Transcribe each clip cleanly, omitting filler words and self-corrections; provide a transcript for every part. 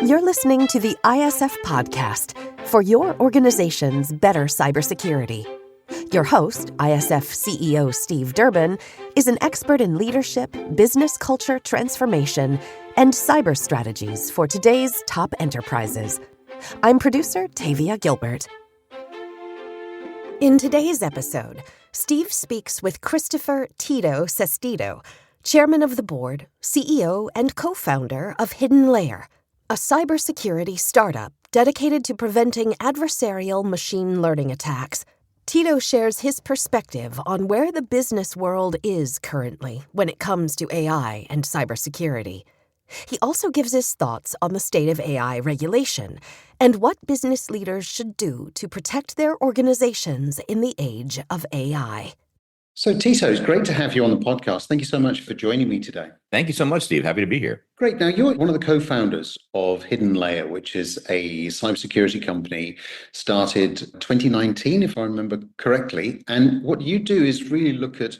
You're listening to the ISF podcast for your organization's better cybersecurity. Your host, ISF CEO Steve Durbin, is an expert in leadership, business culture transformation, and cyber strategies for today's top enterprises. I'm producer Tavia Gilbert. In today's episode, Steve speaks with Christopher Tito Sestito, chairman of the board, CEO, and co-founder of Hidden Layer, a cybersecurity startup dedicated to preventing adversarial machine learning attacks. Tito shares his perspective on where the business world is currently when it comes to AI and cybersecurity. He also gives his thoughts on the state of AI regulation and what business leaders should do to protect their organizations in the age of AI. So, Tito, it's great to have you on the podcast. Thank you so much for joining me today. Thank you so much, Steve. Happy to be here. Great. Now, you're one of the co-founders of Hidden Layer, which is a cybersecurity company started 2019, if I remember correctly. And what you do is really look at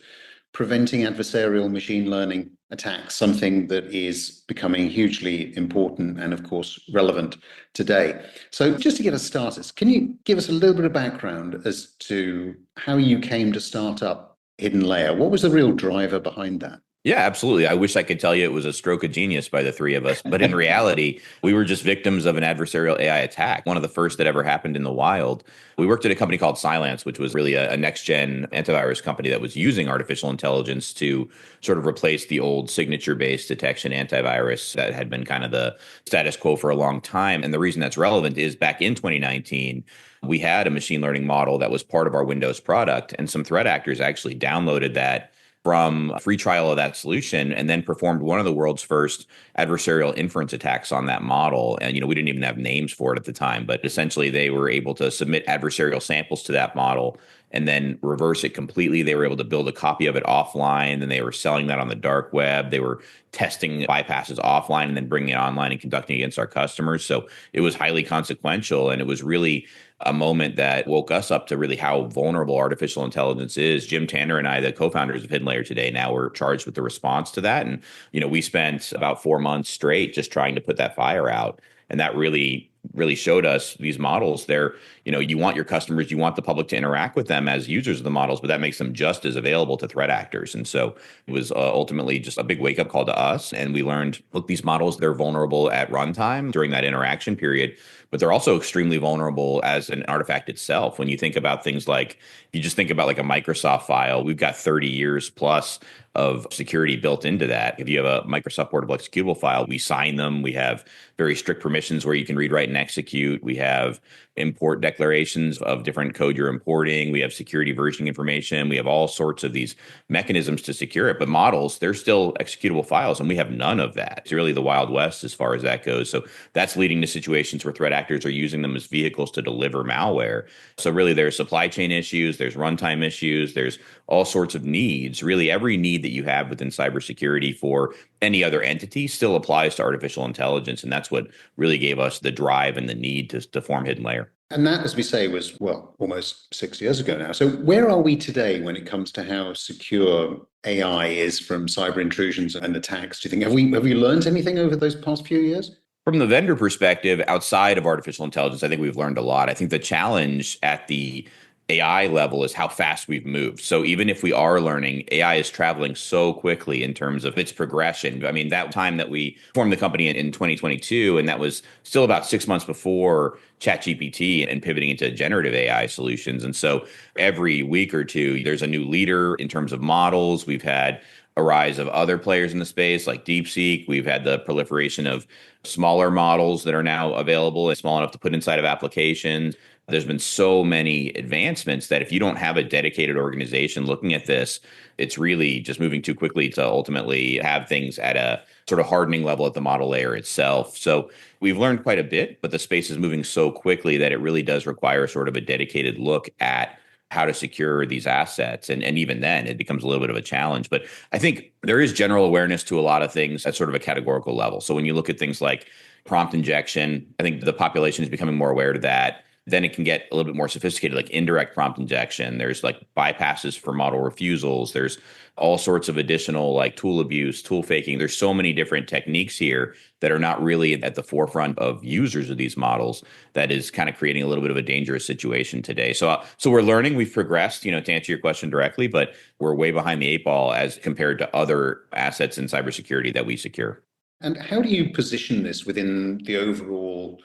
preventing adversarial machine learning attacks, something that is becoming hugely important and, of course, relevant today. So just to get us started, can you give us a little bit of background as to how you came to start up Hidden Layer? What was the real driver behind that? Yeah, absolutely. I wish I could tell you it was a stroke of genius by the three of us. But in reality, we were just victims of an adversarial AI attack, one of the first that ever happened in the wild. We worked at a company called Cylance, which was really a next-gen antivirus company that was using artificial intelligence to sort of replace the old signature-based detection antivirus that had been kind of the status quo for a long time. And the reason that's relevant is back in 2019, we had a machine learning model that was part of our Windows product, and some threat actors actually downloaded that from a free trial of that solution and then performed one of the world's first adversarial inference attacks on that model. And, we didn't even have names for it at the time, but essentially they were able to submit adversarial samples to that model and then reverse it completely. They were able to build a copy of it offline, and they were selling that on the dark web. They were testing bypasses offline and then bringing it online and conducting against our customers. So it was highly consequential, and it was really a moment that woke us up to really how vulnerable artificial intelligence is. Jim Tanner and I, the co-founders of Hidden Layer today, now we're charged with the response to that. And, we spent about 4 months straight just trying to put that fire out. And that really showed us these models. They're, you want your customers, you want the public to interact with them as users of the models, but that makes them just as available to threat actors. And so it was ultimately just a big wake up call to us. And we learned, look, these models, they're vulnerable at runtime during that interaction period, but they're also extremely vulnerable as an artifact itself. When you think about things like, if you just think about like a Microsoft file, we've got 30 years plus of security built into that. If you have a Microsoft portable executable file, we sign them. We have very strict permissions where you can read, write, and execute. We have import declarations of different code you're importing. We have security versioning information. We have all sorts of these mechanisms to secure it. But models, they're still executable files, and we have none of that. It's really the Wild West as far as that goes. So that's leading to situations where threat actors are using them as vehicles to deliver malware. So really there's supply chain issues, there's runtime issues, there's all sorts of needs. Really every need that you have within cybersecurity for any other entity still applies to artificial intelligence. And that's what really gave us the drive and the need to form Hidden Layer. And that, as we say, was, almost 6 years ago now. So where are we today when it comes to how secure AI is from cyber intrusions and attacks? Do you think, have we learned anything over those past few years? From the vendor perspective, outside of artificial intelligence, I think we've learned a lot. I think the challenge at the AI level is how fast we've moved. So even if we are learning, AI is traveling so quickly in terms of its progression. I mean, that time that we formed the company in 2022, and that was still about 6 months before ChatGPT and pivoting into generative AI solutions. And so every week or two, there's a new leader in terms of models. We've had a rise of other players in the space like DeepSeek. We've had the proliferation of smaller models that are now available and small enough to put inside of applications. There's been so many advancements that if you don't have a dedicated organization looking at this, it's really just moving too quickly to ultimately have things at a sort of hardening level at the model layer itself. So we've learned quite a bit, but the space is moving so quickly that it really does require sort of a dedicated look at how to secure these assets. And even then, it becomes a little bit of a challenge. But I think there is general awareness to a lot of things at sort of a categorical level. So when you look at things like prompt injection, I think the population is becoming more aware to that. Then it can get a little bit more sophisticated, like indirect prompt injection. There's like bypasses for model refusals. There's all sorts of additional like tool abuse, tool faking. There's so many different techniques here that are not really at the forefront of users of these models that is kind of creating a little bit of a dangerous situation today. So we're learning, we've progressed, to answer your question directly, but we're way behind the eight ball as compared to other assets in cybersecurity that we secure. And how do you position this within the overall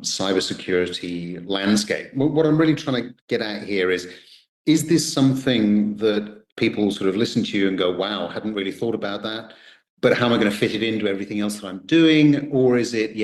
cybersecurity landscape? What I'm really trying to get at here is this something that people sort of listen to you and go, wow, hadn't really thought about that, but how am I going to fit it into everything else that I'm doing? Or is it,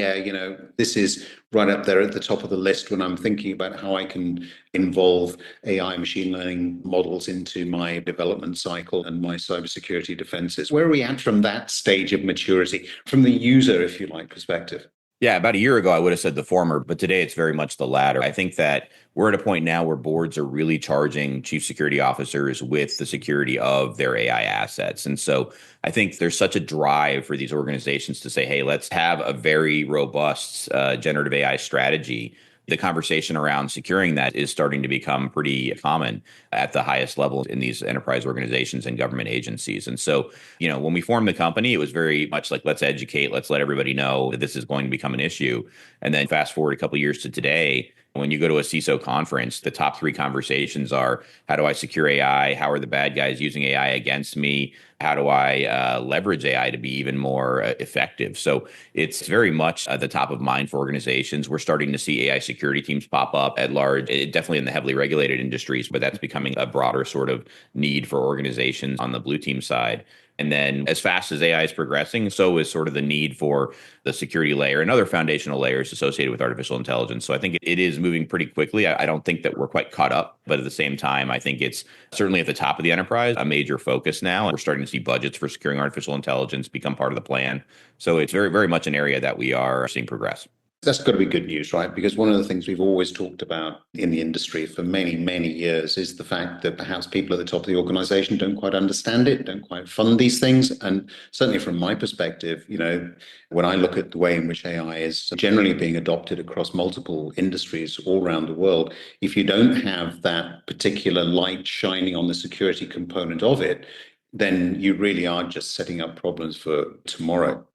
this is right up there at the top of the list when I'm thinking about how I can involve AI machine learning models into my development cycle and my cybersecurity defenses? Where are we at from that stage of maturity, from the user, if you like, perspective? Yeah, about a year ago, I would have said the former, but today it's very much the latter. I think that we're at a point now where boards are really charging chief security officers with the security of their AI assets. And so I think there's such a drive for these organizations to say, hey, let's have a very robust generative AI strategy. The conversation around securing that is starting to become pretty common at the highest level in these enterprise organizations and government agencies. And so, when we formed the company, it was very much like, let's educate, let's let everybody know that this is going to become an issue. And then fast forward a couple of years to today, when you go to a CISO conference, the top three conversations are, how do I secure AI? How are the bad guys using AI against me? How do I leverage AI to be even more effective? So it's very much at the top of mind for organizations. We're starting to see AI security teams pop up at large, definitely in the heavily regulated industries, but that's becoming a broader sort of need for organizations on the blue team side. And then as fast as AI is progressing, so is sort of the need for the security layer and other foundational layers associated with artificial intelligence. So I think it is moving pretty quickly. I don't think that we're quite caught up, but at the same time, I think it's certainly at the top of the enterprise, a major focus now. And we're starting to see budgets for securing artificial intelligence become part of the plan. So it's very, very much an area that we are seeing progress. That's got to be good news, right? Because one of the things we've always talked about in the industry for many, many years is the fact that perhaps people at the top of the organization don't quite understand it, don't quite fund these things. And certainly from my perspective, when I look at the way in which AI is generally being adopted across multiple industries all around the world, if you don't have that particular light shining on the security component of it, then you really are just setting up problems for tomorrow.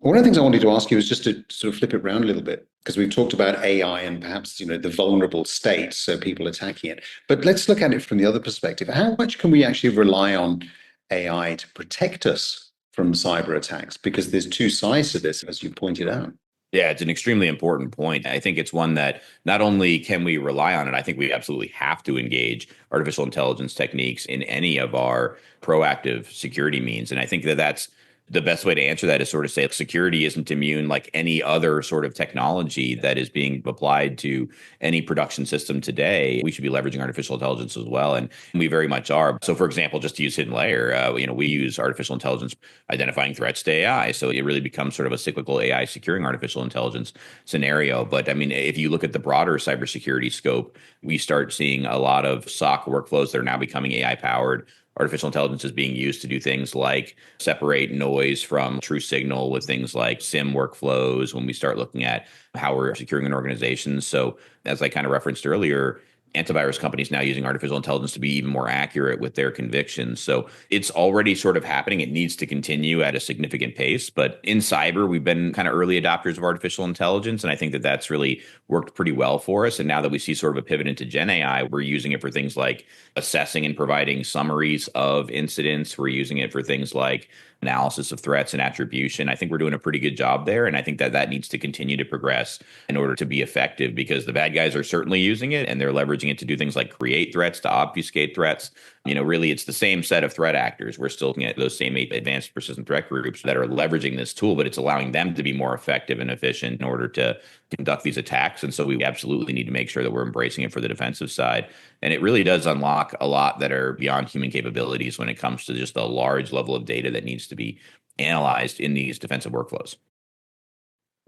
One of the things I wanted to ask you is just to sort of flip it around a little bit, because we've talked about AI and perhaps, the vulnerable state, so people attacking it. But let's look at it from the other perspective. How much can we actually rely on AI to protect us from cyber attacks? Because there's two sides to this, as you pointed out. Yeah, it's an extremely important point. I think it's one that not only can we rely on it, I think we absolutely have to engage artificial intelligence techniques in any of our proactive security means. And I think that that's the best way to answer that is sort of say security isn't immune like any other sort of technology that is being applied to any production system today. We should be leveraging artificial intelligence as well. And we very much are. So for example, just to use hidden layer, we use artificial intelligence identifying threats to AI. So it really becomes sort of a cyclical AI securing artificial intelligence scenario. But I mean, if you look at the broader cybersecurity scope, we start seeing a lot of SOC workflows that are now becoming AI powered. Artificial intelligence is being used to do things like separate noise from true signal with things like SIM workflows when we start looking at how we're securing an organization. So as I kind of referenced earlier, antivirus companies now using artificial intelligence to be even more accurate with their convictions. So it's already sort of happening. It needs to continue at a significant pace. But in cyber, we've been kind of early adopters of artificial intelligence. And I think that that's really worked pretty well for us. And now that we see sort of a pivot into Gen AI, we're using it for things like assessing and providing summaries of incidents. We're using it for things like analysis of threats and attribution. I think we're doing a pretty good job there. And I think that that needs to continue to progress in order to be effective, because the bad guys are certainly using it and they're leveraging it to do things like create threats, to obfuscate threats. Really, it's the same set of threat actors. We're still looking at those same advanced persistent threat groups that are leveraging this tool, but it's allowing them to be more effective and efficient in order to conduct these attacks. And so we absolutely need to make sure that we're embracing it for the defensive side. And it really does unlock a lot that are beyond human capabilities when it comes to just the large level of data that needs to be analyzed in these defensive workflows.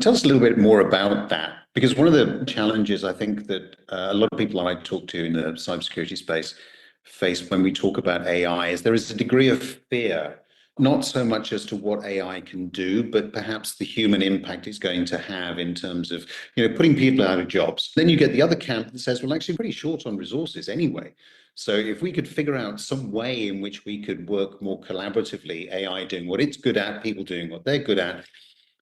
Tell us a little bit more about that, because one of the challenges I think that a lot of people I talk to in the cybersecurity space face when we talk about AI is there is a degree of fear not so much as to what AI can do, but perhaps the human impact it's going to have in terms of, putting people out of jobs. Then you get the other camp that says, well, actually, we're pretty short on resources anyway. So if we could figure out some way in which we could work more collaboratively, AI doing what it's good at, people doing what they're good at,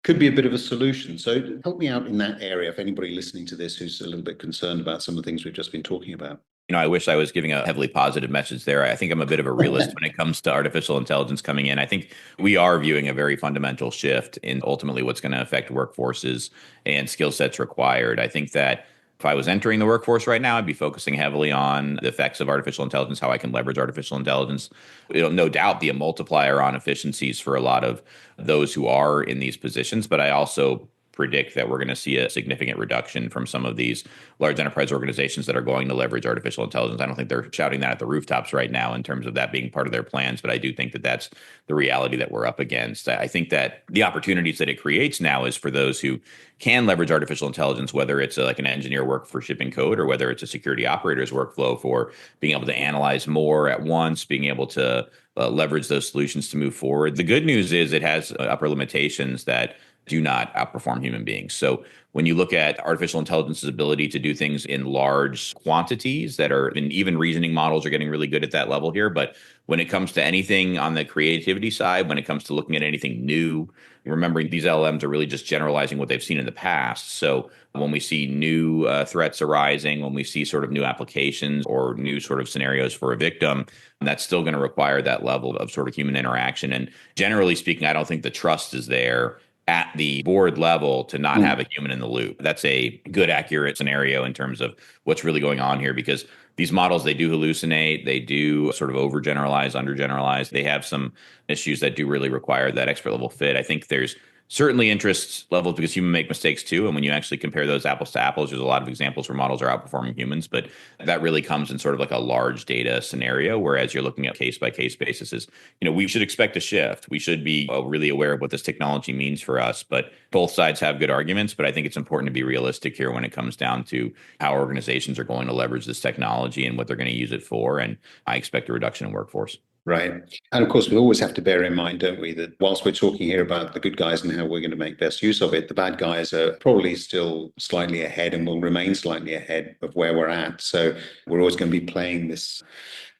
could be a bit of a solution. So help me out in that area if anybody listening to this who's a little bit concerned about some of the things we've just been talking about. I wish I was giving a heavily positive message there. I think I'm a bit of a realist when it comes to artificial intelligence coming in. I think we are viewing a very fundamental shift in ultimately what's going to affect workforces and skill sets required. I think that if I was entering the workforce right now, I'd be focusing heavily on the effects of artificial intelligence, how I can leverage artificial intelligence. It'll no doubt be a multiplier on efficiencies for a lot of those who are in these positions, but I also predict that we're going to see a significant reduction from some of these large enterprise organizations that are going to leverage artificial intelligence. I don't think they're shouting that at the rooftops right now in terms of that being part of their plans, but I do think that that's the reality that we're up against. I think that the opportunities that it creates now is for those who can leverage artificial intelligence, whether it's like an engineer work for shipping code or whether it's a security operator's workflow for being able to analyze more at once, being able to leverage those solutions to move forward. The good news is it has upper limitations that do not outperform human beings. So when you look at artificial intelligence's ability to do things in large quantities that are, and even reasoning models are getting really good at that level here. But when it comes to anything on the creativity side, when it comes to looking at anything new, remembering these LLMs are really just generalizing what they've seen in the past. So when we see new threats arising, when we see sort of new applications or new sort of scenarios for a victim, that's still going to require that level of sort of human interaction. And generally speaking, I don't think the trust is there at the board level to not have a human in the loop. That's a good, accurate scenario in terms of what's really going on here, because these models, they do hallucinate, they do sort of overgeneralize, undergeneralize. They have some issues that do really require that expert level fit. I think there's certainly interest levels because humans make mistakes too. And when you actually compare those apples to apples, there's a lot of examples where models are outperforming humans, but that really comes in sort of like a large data scenario. Whereas you're looking at case by case basis is, we should expect a shift. We should be really aware of what this technology means for us, but both sides have good arguments. But I think it's important to be realistic here when it comes down to how organizations are going to leverage this technology and what they're going to use it for. And I expect a reduction in workforce. Right. And of course, we always have to bear in mind, don't we, that whilst we're talking here about the good guys and how we're going to make best use of it, the bad guys are probably still slightly ahead and will remain slightly ahead of where we're at. So we're always going to be playing this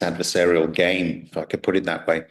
adversarial game, if I could put it that way.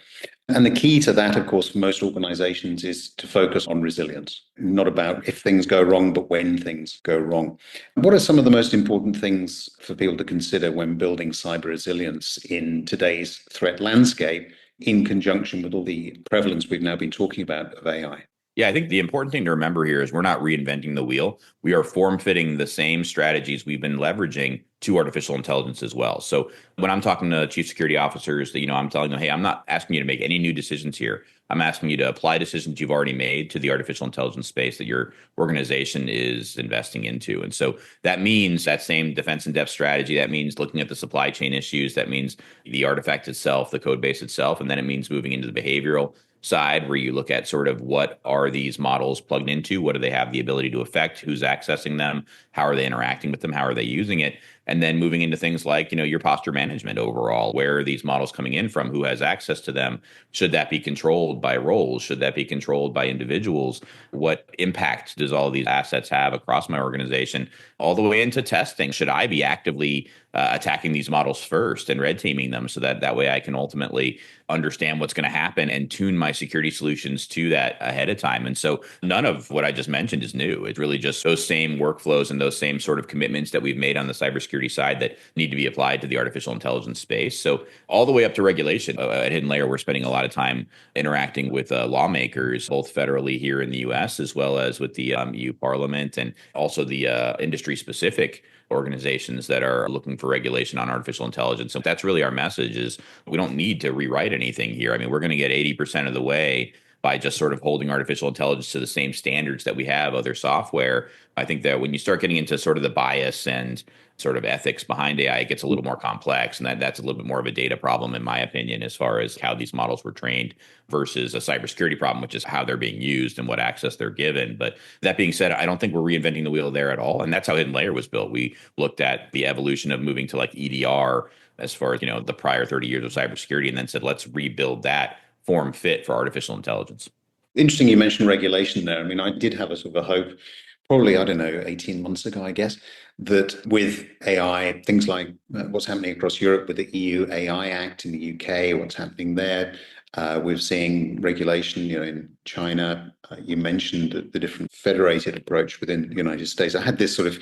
And the key to that, of course, for most organizations is to focus on resilience, not about if things go wrong, but when things go wrong. What are some of the most important things for people to consider when building cyber resilience in today's threat landscape in conjunction with all the prevalence we've now been talking about of AI? Yeah, I think the important thing to remember here is we're not reinventing the wheel. We are form-fitting the same strategies we've been leveraging to artificial intelligence as well. So when I'm talking to chief security officers, I'm telling them, hey, I'm not asking you to make any new decisions here. I'm asking you to apply decisions you've already made to the artificial intelligence space that your organization is investing into. And so that means that same defense in depth strategy. That means looking at the supply chain issues. That means the artifact itself, the code base itself. And then it means moving into the behavioral side where you look at sort of what are these models plugged into? What do they have the ability to affect? Who's accessing them? How are they interacting with them? How are they using it? And then moving into things like, your posture management overall. Where are these models coming in from? Who has access to them? Should that be controlled by roles? Should that be controlled by individuals? What impact does all of these assets have across my organization? All the way into testing. Should I be actively attacking these models first and red teaming them so that way I can ultimately understand what's going to happen and tune my security solutions to that ahead of time? And so none of what I just mentioned is new. It's really just those same workflows and those same sort of commitments that we've made on the cybersecurity side that need to be applied to the artificial intelligence space. So all the way up to regulation. At Hidden Layer, we're spending a lot of time interacting with lawmakers, both federally here in the US, as well as with the EU Parliament and also the industry-specific organizations that are looking for regulation on artificial intelligence. So that's really our message is we don't need to rewrite anything here. I mean, we're going to get 80% of the way by just sort of holding artificial intelligence to the same standards that we have other software. I think that when you start getting into sort of the bias and sort of ethics behind AI, it gets a little more complex. And that's a little bit more of a data problem, in my opinion, as far as how these models were trained versus a cybersecurity problem, which is how they're being used and what access they're given. But that being said, I don't think we're reinventing the wheel there at all. And that's how Hidden Layer was built. We looked at the evolution of moving to like EDR as far as, the prior 30 years of cybersecurity, and then said, let's rebuild that form fit for artificial intelligence. Interesting you mentioned regulation there. I mean, I did have a sort of a hope, probably, I don't know, 18 months ago, I guess, that with AI, things like what's happening across Europe with the EU AI Act in the UK, what's happening there, we're seeing regulation, in China. You mentioned the different federated approach within the United States. I had this sort of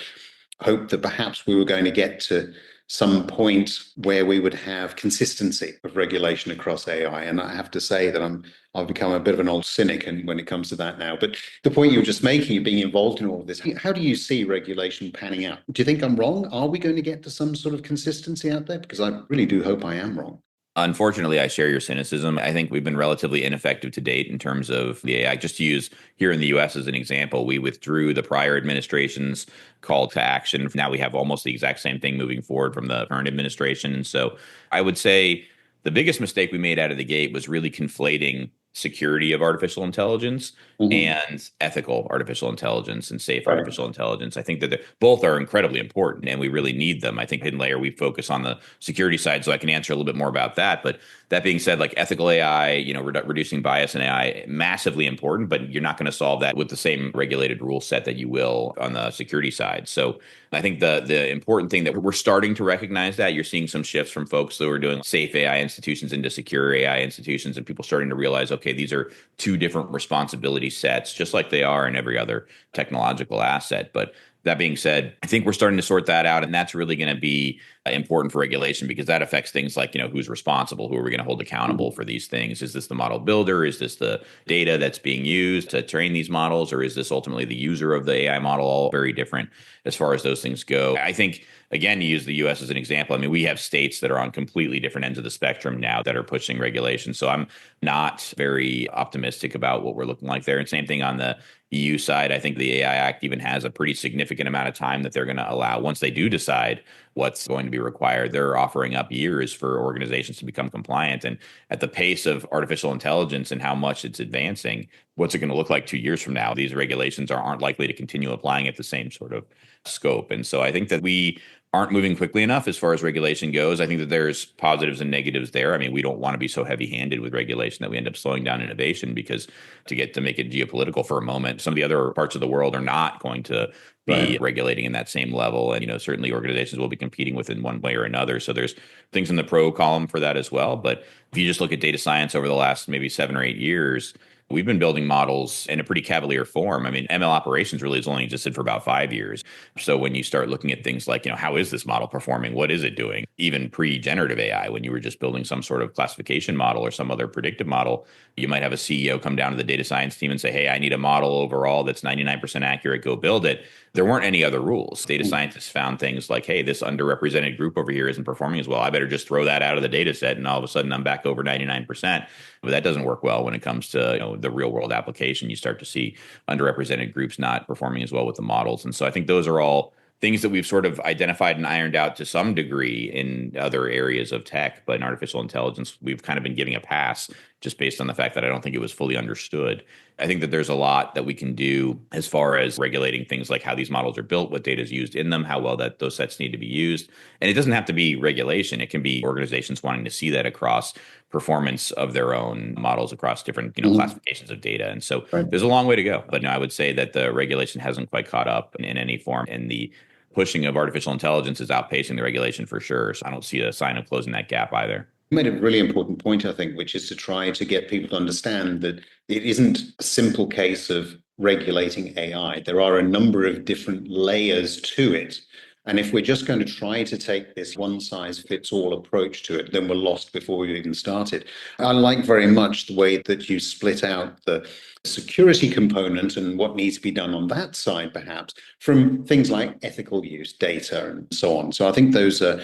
hope that perhaps we were going to get to some point where we would have consistency of regulation across AI. And I have to say that I've become a bit of an old cynic when it comes to that now. But the point you were just making, of being involved in all of this, how do you see regulation panning out? Do you think I'm wrong? Are we going to get to some sort of consistency out there? Because I really do hope I am wrong. Unfortunately, I share your cynicism. I think we've been relatively ineffective to date in terms of the AI. Just to use here in the US as an example, we withdrew the prior administration's call to action. Now we have almost the exact same thing moving forward from the current administration. And so I would say the biggest mistake we made out of the gate was really conflating security of artificial intelligence and ethical artificial intelligence and safe artificial intelligence. I think that both are incredibly important and we really need them. I think Hidden Layer, we focus on the security side, so I can answer a little bit more about that. But that being said, like ethical AI, reducing bias in AI, massively important, but you're not going to solve that with the same regulated rule set that you will on the security side. So I think the important thing that we're starting to recognize that you're seeing some shifts from folks who are doing safe AI institutions into secure AI institutions, and people starting to realize, okay, these are two different responsibility sets, just like they are in every other technological asset. But that being said, I think we're starting to sort that out, and that's really going to be important for regulation because that affects things like, who's responsible, who are we going to hold accountable for these things? Is this the model builder? Is this the data that's being used to train these models? Or is this ultimately the user of the AI model? All very different as far as those things go. I think, again, to use the US as an example, I mean, we have states that are on completely different ends of the spectrum now that are pushing regulation. So I'm not very optimistic about what we're looking like there. And same thing on the EU side. I think the AI Act even has a pretty significant amount of time that they're going to allow once they do decide what's going to be required. They're offering up years for organizations to become compliant. And at the pace of artificial intelligence and how much it's advancing, what's it going to look like 2 years from now? These regulations aren't likely to continue applying at the same sort of scope. And so I think that we aren't moving quickly enough as far as regulation goes. I think that there's positives and negatives there. I mean, we don't want to be so heavy-handed with regulation that we end up slowing down innovation because to make it geopolitical for a moment, some of the other parts of the world are not going to be regulating in that same level. And, certainly organizations will be competing within one way or another. So there's things in the pro column for that as well. But if you just look at data science over the last maybe 7 or 8 years, we've been building models in a pretty cavalier form. I mean, ML operations really has only existed for about 5 years. So when you start looking at things like, how is this model performing? What is it doing? Even pre-generative AI, when you were just building some sort of classification model or some other predictive model, you might have a CEO come down to the data science team and say, hey, I need a model overall that's 99% accurate. Go build it. There weren't any other rules. Data scientists found things like, hey, this underrepresented group over here isn't performing as well. I better just throw that out of the data set. And all of a sudden I'm back over 99%. But that doesn't work well when it comes to the real world application. You start to see underrepresented groups not performing as well with the models. And so I think those are all things that we've sort of identified and ironed out to some degree in other areas of tech, but in artificial intelligence, we've kind of been giving a pass just based on the fact that I don't think it was fully understood. I think that there's a lot that we can do as far as regulating things like how these models are built, what data is used in them, how well that those sets need to be used. And it doesn't have to be regulation. It can be organizations wanting to see that across performance of their own models across different classifications of data. And so there's a long way to go. But I would say that the regulation hasn't quite caught up in any form. And the pushing of artificial intelligence is outpacing the regulation for sure. So I don't see a sign of closing that gap either. You made a really important point, I think, which is to try to get people to understand that it isn't a simple case of regulating AI. There are a number of different layers to it. And if we're just going to try to take this one-size-fits-all approach to it, then we're lost before we've even started. I like very much the way that you split out the security component and what needs to be done on that side, perhaps, from things like ethical use, data, and so on. So I think those are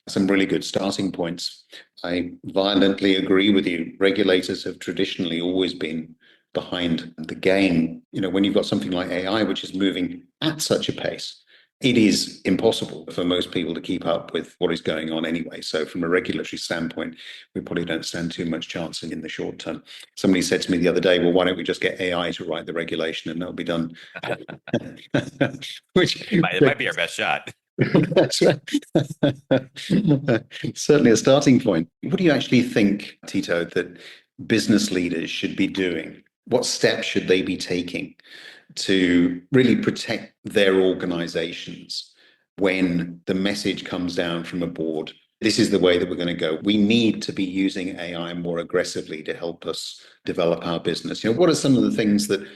some really good starting points. I violently agree with you. Regulators have traditionally always been behind the game. When you've got something like AI, which is moving at such a pace, it is impossible for most people to keep up with what is going on anyway. So from a regulatory standpoint, we probably don't stand too much chance in the short term. Somebody said to me the other day, well, why don't we just get AI to write the regulation and that'll be done? It might be our best shot. That's right. Certainly a starting point. What do you actually think, Tito, that business leaders should be doing? What steps should they be taking to really protect their organizations when the message comes down from a board? This is the way that we're going to go. We need to be using AI more aggressively to help us develop our business. What are some of the things that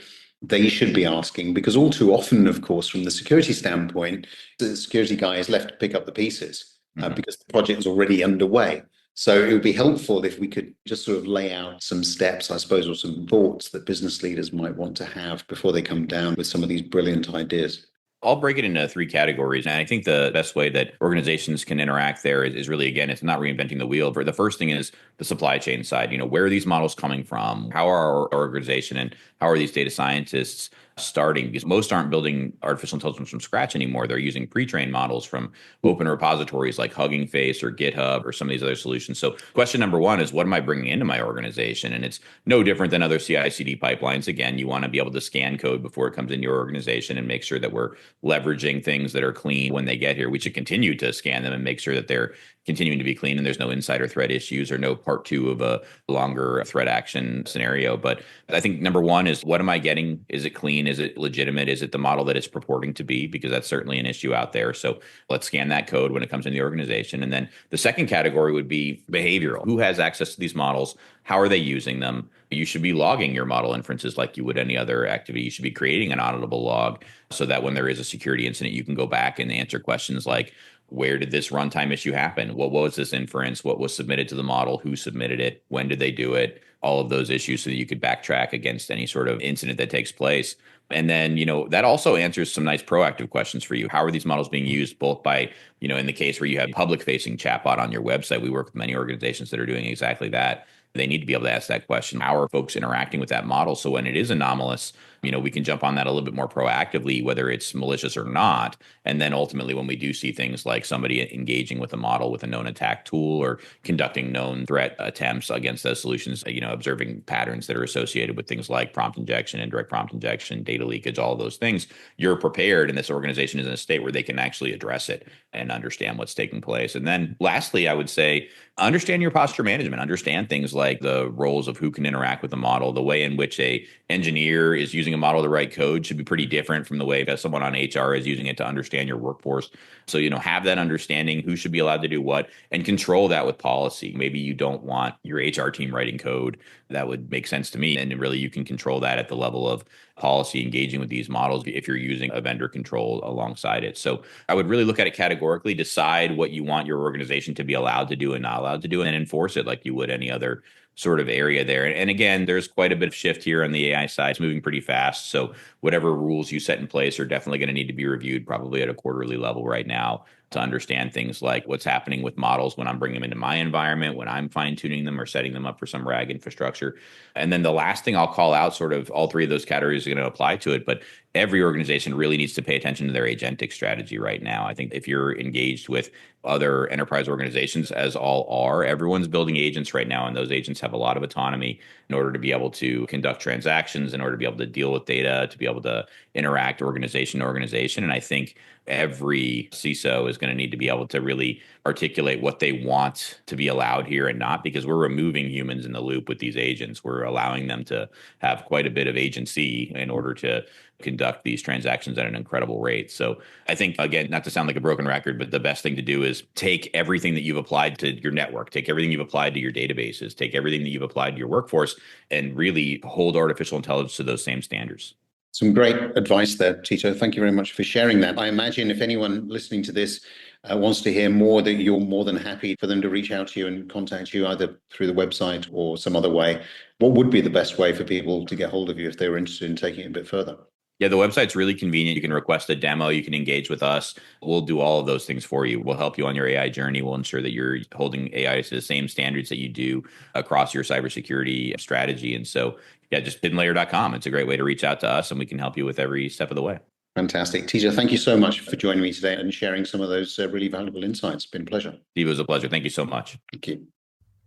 they should be asking? Because all too often, of course, from the security standpoint, the security guy is left to pick up the pieces because the project is already underway. So it would be helpful if we could just sort of lay out some steps, I suppose, or some thoughts that business leaders might want to have before they come down with some of these brilliant ideas. I'll break it into 3 categories. And I think the best way that organizations can interact there is really, again, it's not reinventing the wheel. The first thing is the supply chain side. Where are these models coming from? How are our organization and how are these data scientists starting? Because most aren't building artificial intelligence from scratch anymore. They're using pre-trained models from open repositories like Hugging Face or GitHub or some of these other solutions. So question number 1 is, what am I bringing into my organization? And it's no different than other CI/CD pipelines. Again, you want to be able to scan code before it comes into your organization and make sure that we're leveraging things that are clean when they get here. We should continue to scan them and make sure that they're continuing to be clean and there's no insider threat issues or no part 2 of a longer threat action scenario. But I think number 1 is, what am I getting? Is it clean? Is it legitimate? Is it the model that it's purporting to be? Because that's certainly an issue out there. So let's scan that code when it comes into the organization. And then the second category would be behavioral. Who has access to these models? How are they using them? You should be logging your model inferences like you would any other activity. You should be creating an auditable log so that when there is a security incident, you can go back and answer questions like, where did this runtime issue happen? What was this inference? What was submitted to the model? Who submitted it? When did they do it? All of those issues so that you could backtrack against any sort of incident that takes place. And then, that also answers some nice proactive questions for you. How are these models being used both by, in the case where you have public facing chatbot on your website? We work with many organizations that are doing exactly that. They need to be able to ask that question. How are folks interacting with that model? So when it is anomalous, we can jump on that a little bit more proactively, whether it's malicious or not. And then ultimately, when we do see things like somebody engaging with a model with a known attack tool or conducting known threat attempts against those solutions, observing patterns that are associated with things like prompt injection, indirect prompt injection, data leakage, all of those things, you're prepared. And this organization is in a state where they can actually address it and understand what's taking place. And then lastly, I would say, understand your posture management, understand things like the roles of who can interact with the model. The way in which a engineer is using a model to write code should be pretty different from the way that someone on HR is using it to understand your workforce. So, have that understanding, who should be allowed to do what, and control that with policy. Maybe you don't want your HR team writing code. That would make sense to me. And really, you can control that at the level of policy engaging with these models if you're using a vendor control alongside it. So I would really look at it categorically, decide what you want your organization to be allowed to do and not allowed to do, and then enforce it like you would any other sort of area there. And again, there's quite a bit of shift here on the AI side. It's moving pretty fast. So whatever rules you set in place are definitely going to need to be reviewed probably at a quarterly level right now to understand things like what's happening with models when I'm bringing them into my environment, when I'm fine tuning them or setting them up for some RAG infrastructure. And then the last thing I'll call out, sort of all 3 of those categories are going to apply to it, but every organization really needs to pay attention to their agentic strategy right now. I think if you're engaged with other enterprise organizations, as all are, everyone's building agents right now, and those agents have a lot of autonomy in order to be able to conduct transactions, in order to be able to deal with data, to be able to interact organization to organization. And I think every CISO is going to need to be able to really articulate what they want to be allowed here and not, because we're removing humans in the loop with these agents. We're allowing them to have quite a bit of agency in order to conduct these transactions at an incredible rate. So I think, again, not to sound like a broken record, but the best thing to do is take everything that you've applied to your network, take everything you've applied to your databases, take everything that you've applied to your workforce, and really hold artificial intelligence to those same standards. Some great advice there, Tito. Thank you very much for sharing that. I imagine if anyone listening to this wants to hear more, that you're more than happy for them to reach out to you and contact you either through the website or some other way. What would be the best way for people to get hold of you if they were interested in taking it a bit further? Yeah, the website's really convenient. You can request a demo. You can engage with us. We'll do all of those things for you. We'll help you on your AI journey. We'll ensure that you're holding AI to the same standards that you do across your cybersecurity strategy. And so, yeah, just hiddenlayer.com. It's a great way to reach out to us, and we can help you with every step of the way. Fantastic. Tito, thank you so much for joining me today and sharing some of those really valuable insights. It's been a pleasure. Steve, it was a pleasure. Thank you so much. Thank you.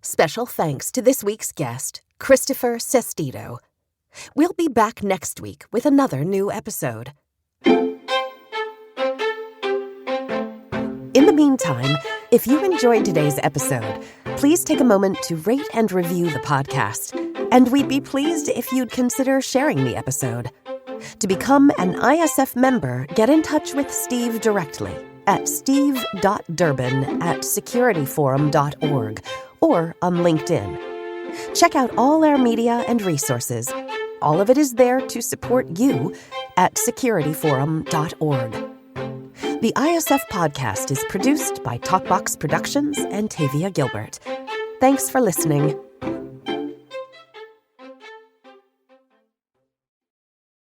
Special thanks to this week's guest, Christopher Sestito. We'll be back next week with another new episode. In the meantime, if you enjoyed today's episode, please take a moment to rate and review the podcast. And we'd be pleased if you'd consider sharing the episode. To become an ISF member, get in touch with Steve directly at steve.durbin@securityforum.org or on LinkedIn. Check out all our media and resources. All of it is there to support you at securityforum.org. The ISF podcast is produced by Talkbox Productions and Tavia Gilbert. Thanks for listening.